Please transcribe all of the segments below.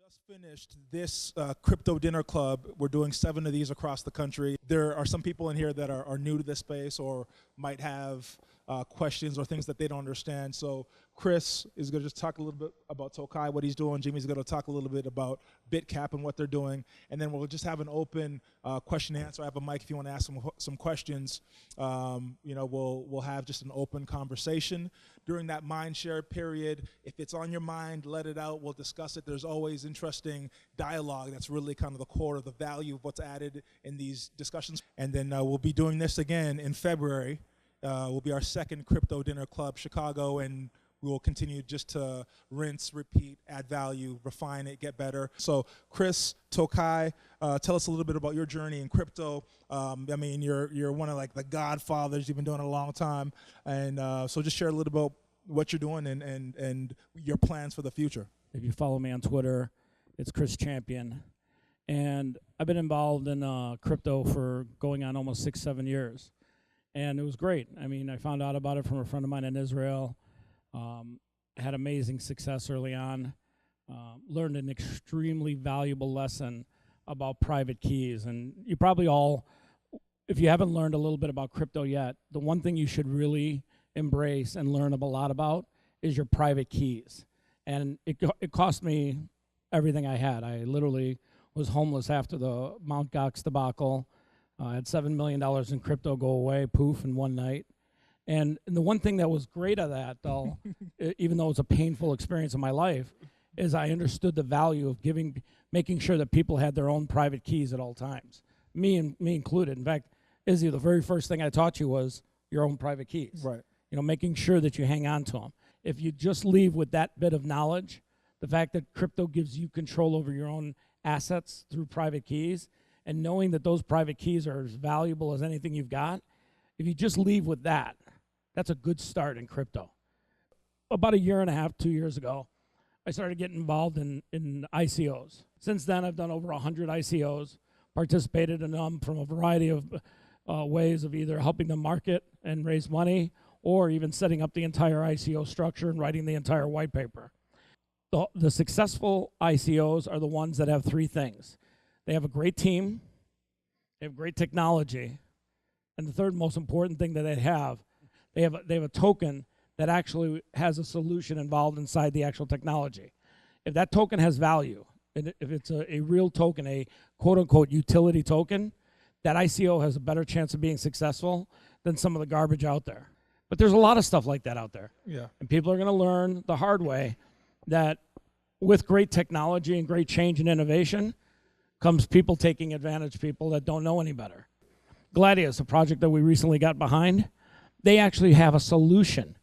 just finished this crypto dinner club. We're doing 7 of these across the country. There are some people in here that are new to this space or might have questions or things that they don't understand. So Chris is going to just talk a little bit about Tokai, what he's doing. Jimmy's going to talk a little bit about BitCap and what they're doing. And then we'll just have an open question and answer. I have a mic if you want to ask some questions. We'll have just an open conversation. During that mind share period, if it's on your mind, let it out. We'll discuss it. There's always interesting dialogue. That's really kind of the core of the value of what's added in these discussions. And then we'll be doing this again in February. Will be our second crypto dinner club, Chicago, and we will continue just to rinse, repeat, add value, refine it, get better. So Chris, Tokai, tell us a little bit about your journey in crypto. You're one of like the godfathers. You've been doing it a long time. And so just share a little about what you're doing and your plans for the future. If you follow me on Twitter, it's Chris Champion. And I've been involved in crypto for going on almost 6-7 years. And it was great. I mean, I found out about it from a friend of mine in Israel. Had amazing success early on. Learned an extremely valuable lesson about private keys. And you probably all, if you haven't learned a little bit about crypto yet, the one thing you should really embrace and learn a lot about is your private keys. And it cost me everything I had. I literally was homeless after the Mt. Gox debacle. I had $7 million in crypto go away, poof, in one night. And the one thing that was great of that, though, even though it was a painful experience in my life, is I understood the value of making sure that people had their own private keys at all times, me included. In fact, Izzy, the very first thing I taught you was your own private keys. Right. Making sure that you hang on to them. If you just leave with that bit of knowledge, the fact that crypto gives you control over your own assets through private keys, and knowing that those private keys are as valuable as anything you've got, if you just leave with that, that's a good start in crypto. About 1.5 years, 2 years ago, I started getting involved in ICOs. Since then, I've done over 100 ICOs, participated in them from a variety of ways of either helping them market and raise money, or even setting up the entire ICO structure and writing the entire white paper. The successful ICOs are the ones that have 3 things. They have a great team, they have great technology, and the third most important thing that they have a token that actually has a solution involved inside the actual technology. If that token has value, and if it's a real token, a quote-unquote utility token, that ICO has a better chance of being successful than some of the garbage out there. But there's a lot of stuff like that out there. Yeah. And people are going to learn the hard way that with great technology and great change and innovation comes people taking advantage of people that don't know any better. Gladius, a project that we recently got behind, they actually have a solution.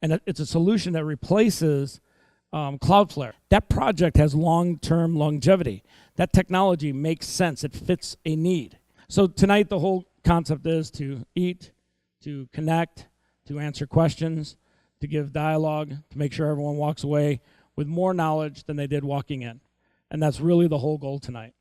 And it's a solution that replaces Cloudflare. That project has long-term longevity. That technology makes sense. It fits a need. So tonight, the whole concept is to eat, to connect, to answer questions, to give dialogue, to make sure everyone walks away with more knowledge than they did walking in. And that's really the whole goal tonight.